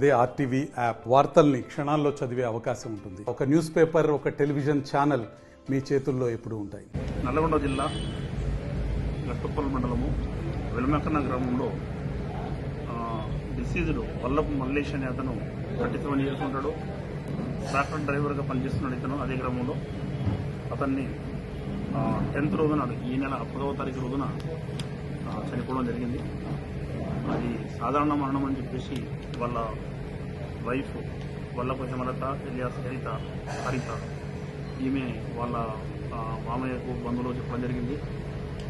అదే RTV app వార్తల్ని క్షణాల్లో చదివే అవకాశం ఉంటుంది. ఒక న్యూస్ పేపర్, ఒక టెలివిజన్ ఛానల్ మీ చేతుల్లో ఎప్పుడూ ఉంటాయి. నల్లగొండ జిల్లా గట్టుపల్లి మండలము వెలమకన్న గ్రామంలో డిసీజుడు వల్లపు మల్లేష్ అనే అతను 37 ఇయర్స్ ఉంటాడు. ట్రాక్టర్ డ్రైవర్గా పనిచేస్తున్నాడు ఇతను. అదే గ్రామంలో అతన్ని 10th రోజున, ఈ నెల 11వ తారీఖు రోజున చనిపోవడం జరిగింది. అది సాధారణ మరణం అని చెప్పేసి వాళ్ళ వైఫ్ వల్లపు హేమలత ఎలియాస్ హరిత ఈమె వాళ్ళ మామయ్యకు బంధువులు చెప్పడం జరిగింది.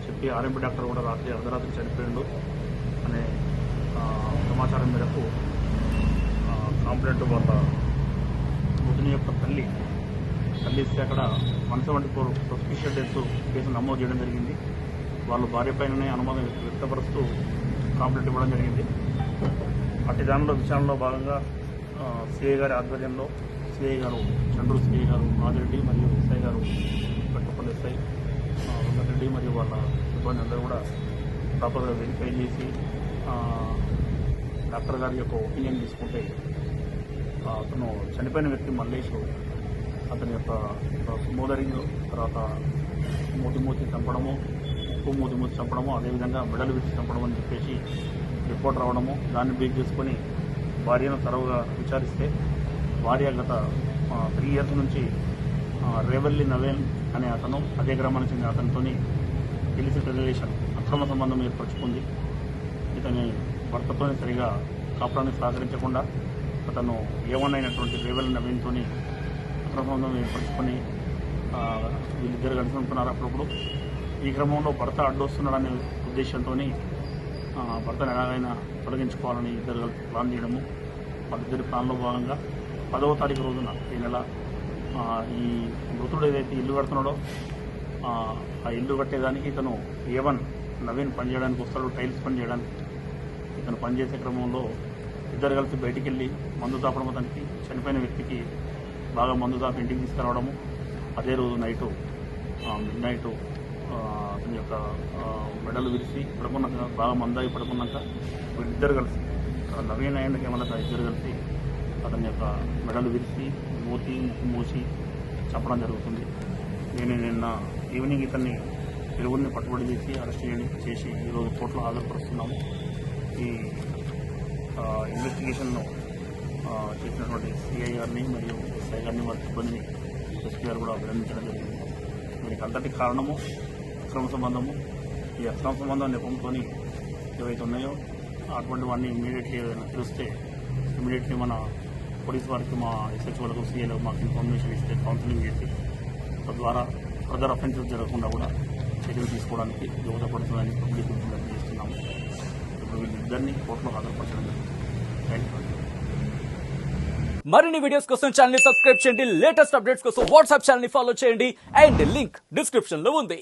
చెప్పి ఆర్ఎంపీ డాక్టర్ కూడా రాత్రి అర్ధరాత్రి చనిపోయిండు అనే సమాచారం మేరకు కాంప్లైంట్ వాళ్ళ మృతుని యొక్క తల్లి ఇస్తే అక్కడ 174 సస్పిషియస్ డెత్ కేసు నమోదు చేయడం జరిగింది. వాళ్ళు భార్య పైననే అనుమానం వ్యక్తపరుస్తూ కాంప్లైంట్ ఇవ్వడం జరిగింది. అట్టి దానిలో విచారణలో భాగంగా సిఐ గారి ఆధ్వర్యంలో సిఐ గారు చంద్రు, సిఐ గారు నాగిరెడ్డి మరియు ఎస్ఐ గారు పెట్టుపల్లి ఎస్ఐ వెంకటరెడ్డి మరియు వాళ్ళ సిబ్బంది అందరూ కూడా ప్రాపర్గా వెరిఫై చేసి డాక్టర్ గారి యొక్క ఒపీనియన్ తీసుకుంటే అతను చనిపోయిన వ్యక్తి మల్లేష్ అతని యొక్క స్మోదరింగ్, తర్వాత మూతి చంపడము, మూతి చంపడము, అదేవిధంగా మెడలు విడిచి చంపడం అని చెప్పేసి రిపోర్ట్ రావడము, దాన్ని బేస్ చేసుకొని భార్యను తరవుగా విచారిస్తే భార్య గత 3 ఇయర్స్ నుంచి రేవల్లి నవేన్ అనే అతను, అదే గ్రామానికి చెందిన అతనితో ఇలిసిట్ రిలేషన్, అక్రమ సంబంధం ఏర్పరచుకుంది. ఇతని భర్తతో సరిగా కాపురానికి సహకరించకుండా అతను ఏమన్నైనటువంటి రేవల్లి నవీన్తో అక్రమ సంబంధం ఏర్పరచుకొని వీళ్ళిద్దరు కలిసి ఉంటున్నారు. అప్పుడప్పుడు ఈ క్రమంలో భర్త అడ్డొస్తున్నాడనే ఉద్దేశంతో భర్తను ఎలాగైనా తొలగించుకోవాలని ఇద్దరు ప్లాన్ చేయడము, వాళ్ళిద్దరి ప్లాన్లో భాగంగా 10వ తారీఖు రోజున ఈ నెల ఈ మృతుడు ఏదైతే ఇల్లు కడుతున్నాడో ఆ ఇల్లు కట్టేదానికి ఇతను A1 నవీన్ పనిచేయడానికి వస్తాడు, టైల్స్ పని చేయడానికి. ఇతను పనిచేసే క్రమంలో ఇద్దరు కలిసి బయటికి వెళ్ళి మందు తాపడం, అతనికి చనిపోయిన వ్యక్తికి బాగా మందు తాపి ఇంటికి తీసుకురావడము. అదే రోజు నైటు మిడ్ నైటు అతని యొక్క మెడలు విరిచి పడుకున్నాక, బాగా మందాగి పడుకున్నాక వీళ్ళిద్దరు కలిసి నవీన్ అండ్ హేమలత ఇద్దరు కలిసి అతని యొక్క మెడలు విరిచి మూతి మూసి చంపడం జరుగుతుంది. నేను నిన్న ఈవినింగ్ ఇతన్ని ఇరువురిని పట్టుబడి అరెస్ట్ చేసి ఈరోజు కోర్టులో హాజరుపరుస్తున్నాము. ఈ ఇన్వెస్టిగేషన్ను చేసినటువంటి సిఐ గారిని మరియు ఎస్ఐ గారిని, వారి సిబ్బందిని ఎస్పీ గారు కూడా అభినందించడం జరిగింది. దీనికి అంతటి కారణము అక్రమ సంబంధము. ఈ అక్రమ సంబంధం నెపంతో ఏవైతే ఉన్నాయో అటువంటి వాడిని ఇమీడియట్లీ ఏదైనా తెలిస్తే ఇమీడియట్లీ మన పోలీస్ వారికి, మా ఎస్హెచ్ వాళ్ళకు, సీఏలకు మాకు ఇన్ఫర్మేషన్ ఇస్తే కౌన్సిలింగ్ చేసి తద్వారా ఫర్దర్ అఫెన్సెస్ జరగకుండా కూడా చర్యలు తీసుకోవడానికి దోహదపడుతుందని పబ్లిక్ విజ్ఞప్తి చేస్తున్నాము. ఇప్పుడు వీళ్ళిద్దరినీ కోర్టులో హాజరుపరచడం జరుగుతుంది. Thank you. మరిన్ని వీడియోస్ కోసం ఛానల్ ని సబ్స్క్రైబ్ చేయండి. లేటెస్ట్ అప్డేట్స్ కోసం వాట్సాప్ ఛానల్ ని ఫాలో చేయండి. అండ్ లింక్ డిస్క్రిప్షన్ లో ఉంది.